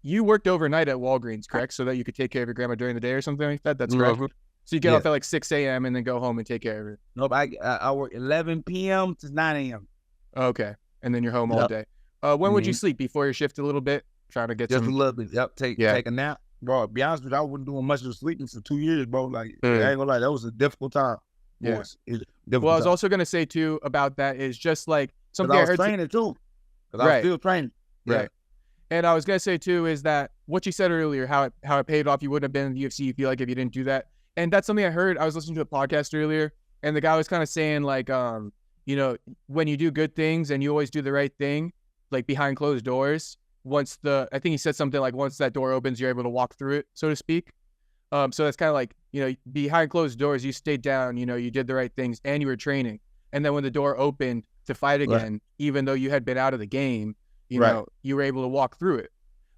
you worked overnight at Walgreens, correct? So that you could take care of your grandma during the day or something like that? That's correct? Mhm. So you get Yeah. off at like 6 a.m. and then go home and take care of her. Nope. I work 11 p.m. to 9 a.m. Okay. And then you're home all Yep. day. When would you Mhm. sleep? Before your shift a little bit? Trying to get Just a some. little bit. Yep. Take Yeah. a nap, bro. To be honest with you, I wasn't doing much of sleeping for 2 years, bro. Like I Mm. ain't gonna lie, that was a difficult time. Yeah. It's a Well, I difficult was time. also going to say too about that is just like Because something I I was heard. training too. Because I was Right. still training. Yeah. Right. And I was going to say too is that what you said earlier, how it paid off, you wouldn't have been in the UFC, you feel like, if you didn't do that. And that's something I heard. I was listening to a podcast earlier, and the guy was kind of saying like, you know, when you do good things and you always do the right thing, like behind closed doors, I think he said something like once that door opens, you're able to walk through it, so to speak. So that's kind of like, you know, behind closed doors, you stayed down, you know, you did the right things and you were training. And then when the door opened to fight again, even though you had been out of the game, you know, you were able to walk through it.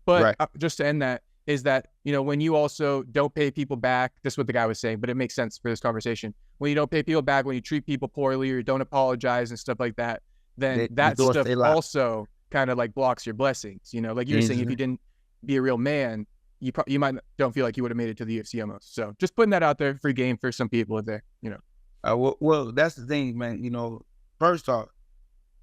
But just to end that is that, you know, when you also don't pay people back, this is what the guy was saying, but it makes sense for this conversation. When you don't pay people back, when you treat people poorly or you don't apologize and stuff like that, then that stuff also kind of like blocks your blessings. You know, like you were saying, if you didn't be a real man, you might don't feel like you would have made it to the UFC almost. So just putting that out there, free game for some people there, you know. Well, that's the thing, man. You know, first off,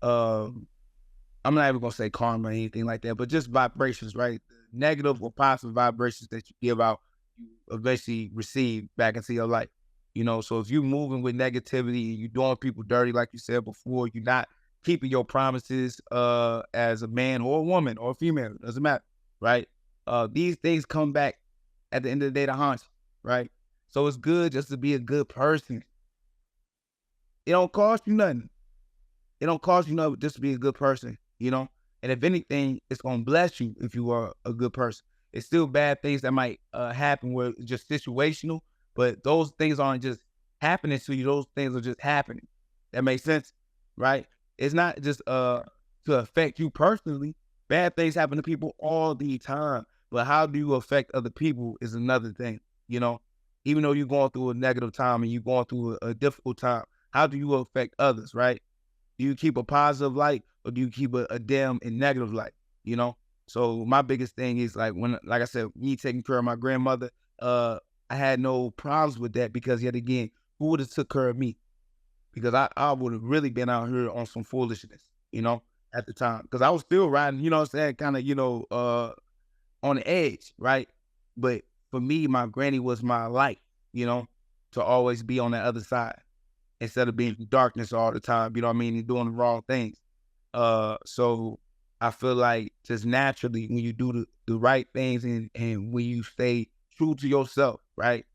I'm not even gonna say karma or anything like that, but just vibrations, right? Negative or positive vibrations that you give out, you eventually receive back into your life. You know, so if you're moving with negativity, you're doing people dirty, like you said before, you're not keeping your promises as a man or a woman or a female, doesn't matter, right? These things come back at the end of the day to haunt you, right? So it's good just to be a good person. It don't cost you nothing. It don't cost you nothing just to be a good person, you know? And if anything, it's going to bless you if you are a good person. It's still bad things that might happen where it's just situational, but those things aren't just happening to you. Those things are just happening. That makes sense, right? It's not just to affect you personally. Bad things happen to people all the time, but how do you affect other people is another thing, you know? Even though you're going through a negative time and you're going through a difficult time, how do you affect others, right? Do you keep a positive light or do you keep a dim and negative light, you know? So my biggest thing is like I said, me taking care of my grandmother, I had no problems with that because yet again, who would have took care of me? Because I would have really been out here on some foolishness, you know, at the time. Because I was still riding, you know what I'm saying, kind of, you know, on the edge, right? But for me, my granny was my light, you know, to always be on the other side instead of being in darkness all the time, you know what I mean, and doing the wrong things. So I feel like just naturally when you do the right things and when you stay true to yourself, right,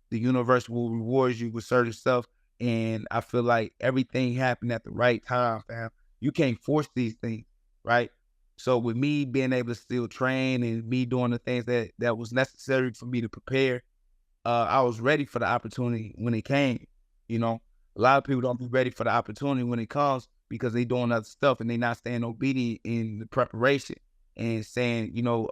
the universe will reward you with certain stuff. And I feel like everything happened at the right time, fam. You can't force these things, right? So with me being able to still train and me doing the things that was necessary for me to prepare, I was ready for the opportunity when it came, you know? A lot of people don't be ready for the opportunity when it comes because they doing other stuff and they not staying obedient in the preparation and staying, you know,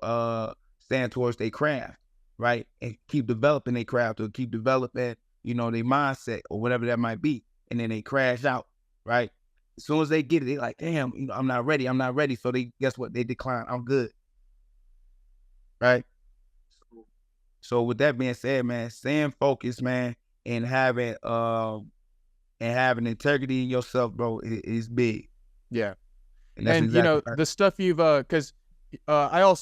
staying towards their craft, right? And keep developing their craft or keep developing, you know, their mindset or whatever that might be. And then they crash out, right? As soon as they get it, they like, damn, you know, I'm not ready. So they, guess what? They decline. I'm good, right? So with that being said, man, staying focused, man, and having integrity in yourself, bro, is big. Yeah. And that's you know, right. the stuff you've, cause I'll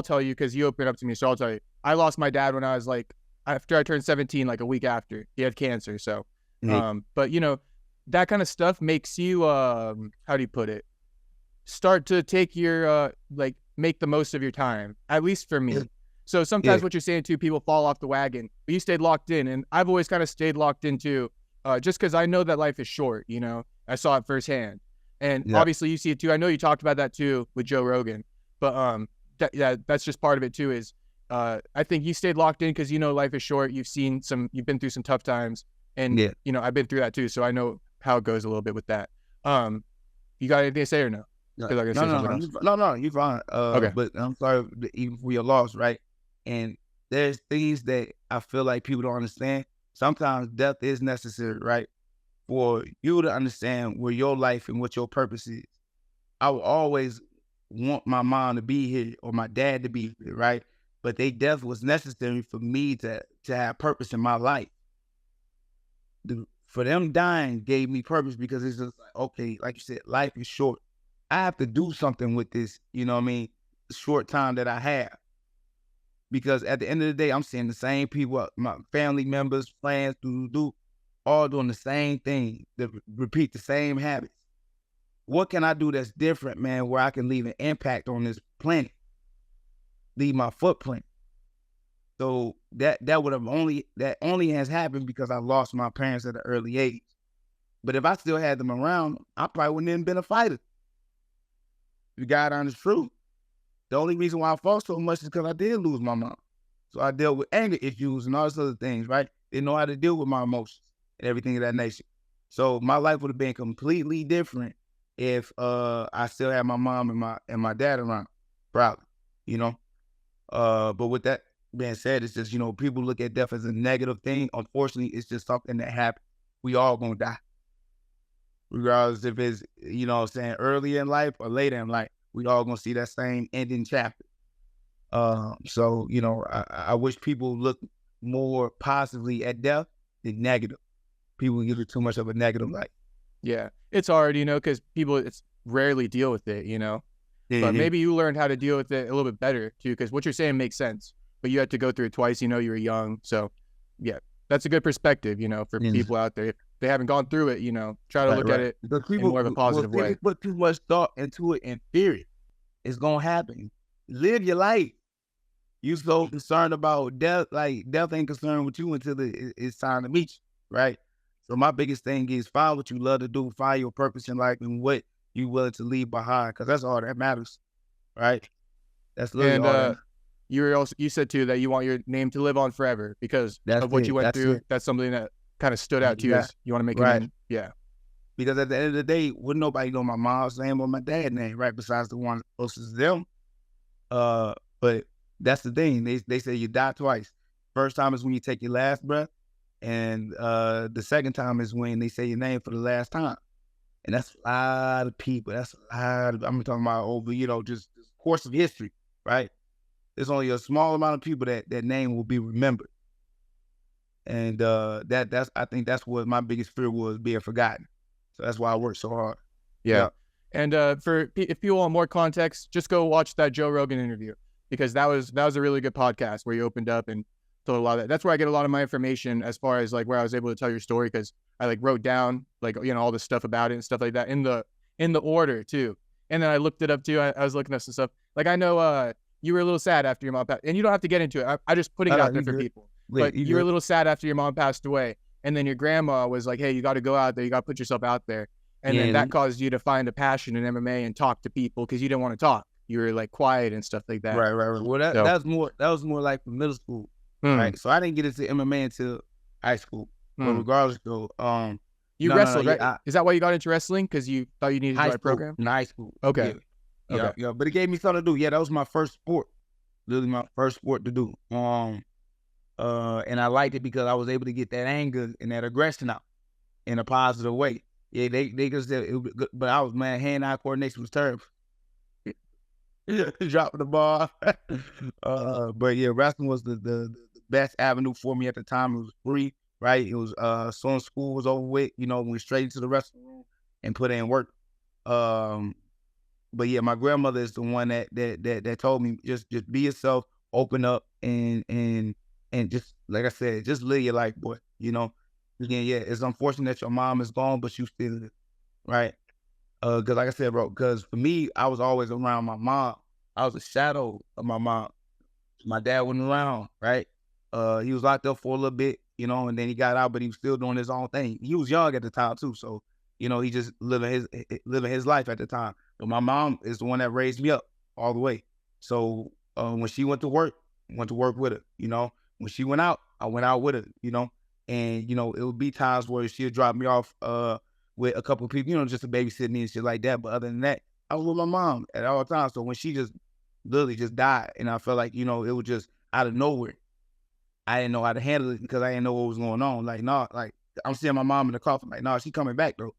tell you, cause you opened up to me. So I'll tell you, I lost my dad when I was like, after I turned 17, like a week after he had cancer. So, but you know, that kind of stuff makes you, how do you put it? Start to take your, like make the most of your time, at least for me. Yeah. So sometimes what you're saying too, people fall off the wagon, but you stayed locked in. And I've always kind of stayed locked into, just cause I know that life is short, you know, I saw it firsthand. And obviously you see it too. I know you talked about that too with Joe Rogan, but that's just part of it too is I think you stayed locked in because you know life is short. You've been through some tough times and you know, I've been through that too. So I know how it goes a little bit with that. You got anything to say or no? No, you're fine. Okay. But I'm sorry even for your loss, right? And there's things that I feel like people don't understand. Sometimes death is necessary, right? For you to understand where your life and what your purpose is. I will always want my mom to be here or my dad to be here, right? But their death was necessary for me to have purpose in my life. For them dying gave me purpose because it's just like, okay, like you said, life is short. I have to do something with this, you know what I mean, short time that I have. Because at the end of the day, I'm seeing the same people, my family members, friends, all doing the same thing, repeat the same habits. What can I do that's different, man, where I can leave an impact on this planet, leave my footprint? So that only has happened because I lost my parents at an early age. But if I still had them around, I probably wouldn't have been a fighter. The God honest truth. The only reason why I fought so much is because I did lose my mom. So I dealt with anger issues and all those other things, right? Didn't know how to deal with my emotions and everything of that nature. So my life would have been completely different if I still had my mom and my dad around, probably, you know. But with that being said, it's just, you know, people look at death as a negative thing. Unfortunately, it's just something that happens. We all gonna die. Regardless if it's, you know what I'm saying, early in life or later in life, we all gonna see that same ending chapter. So, you know, I wish people look more positively at death than negative. People give it too much of a negative light. Yeah, it's hard, you know, because people rarely deal with it, you know. Mm-hmm. But maybe you learned how to deal with it a little bit better too, because what you're saying makes sense. But you had to go through it twice. You know, you were young, so yeah, that's a good perspective, you know, for people out there. If they haven't gone through it, you know, try to look at it in more of a positive way. Put too much thought into it and fear it. It's gonna happen. Live your life. You so concerned about death, like death ain't concerned with you until it's time to meet you, right? So my biggest thing is find what you love to do, find your purpose in life and what you willing to leave behind, because that's all that matters, right? That's literally all that matters. You said too that you want your name to live on forever because of what you went through. That's something that kind of stood out to you. As you want to make a name. Yeah. Because at the end of the day, wouldn't nobody know my mom's name or my dad's name, right? Besides the one closest to them. But that's the thing. They say you die twice. First time is when you take your last breath, and the second time is when they say your name for the last time. And that's a lot of people. That's a lot of, I'm talking about over, you know, just the course of history, right? There's only a small amount of people that name will be remembered. And I think that's what my biggest fear was, being forgotten. So that's why I worked so hard. Yeah. And if people want more context, just go watch that Joe Rogan interview, because that was a really good podcast where you opened up and told a lot of that. That's where I get a lot of my information as far as like where I was able to tell your story, because I like wrote down like, you know, all the stuff about it and stuff like that in the order too. And then I looked it up too. I was looking at some stuff. Like I know you were a little sad after your mom passed, and you don't have to get into it. I just putting it out there for people. But you were a little sad after your mom passed away. And then your grandma was like, hey, you got to go out there. You got to put yourself out there. And then that caused you to find a passion in MMA and talk to people because you didn't want to talk. You were like quiet and stuff like that. Right. Well, that was more like middle school. Right. So I didn't get into MMA until high school. But regardless though, you wrestled, right? Is that why you got into wrestling? Because you thought you needed to join a program? In high school. Okay. Yeah. But it gave me something to do. Yeah, that was my first sport. Literally my first sport to do. And I liked it because I was able to get that anger and that aggression out in a positive way. Yeah, they just said, but I was, man, hand-eye coordination was terrible. Dropping the ball. But yeah, wrestling was the best avenue for me at the time. It was free, right? It was as soon as school was over with, you know, went straight into the wrestling room and put in work. But yeah, my grandmother is the one that told me just be yourself, open up, and just like I said, just live your life, boy. You know, again, yeah, it's unfortunate that your mom is gone, but you still live, right? Because like I said, bro, because for me, I was always around my mom. I was a shadow of my mom. My dad wasn't around, right? He was locked up for a little bit, you know, and then he got out, but he was still doing his own thing. He was young at the time too, so you know, he just living his life at the time. But my mom is the one that raised me up all the way. So when she went to work with her, you know. When she went out, I went out with her, you know. And, you know, it would be times where she'd drop me off with a couple of people, you know, just to babysit me and shit like that. But other than that, I was with my mom at all times. So when she just literally just died, and I felt like, you know, it was just out of nowhere. I didn't know how to handle it because I didn't know what was going on. Like, like I'm seeing my mom in the coffin, like, she coming back, though.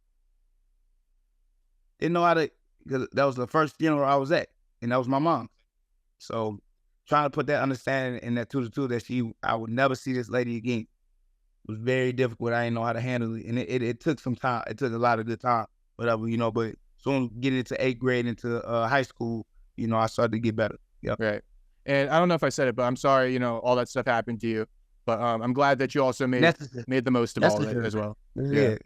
Didn't know how to, because that was the first funeral I was at. and that was my mom. So trying to put that understanding in that 2 to 2 that I would never see this lady again was very difficult. I didn't know how to handle it, and it took some time. It took a lot of good time, whatever, you know. But soon getting into 8th grade into high school, you know, I started to get better. Yeah. Right. And I don't know if I said it, but I'm sorry, you know, all that stuff happened to you. But I'm glad that you also made Necessary. the most of all of it as well. Yeah.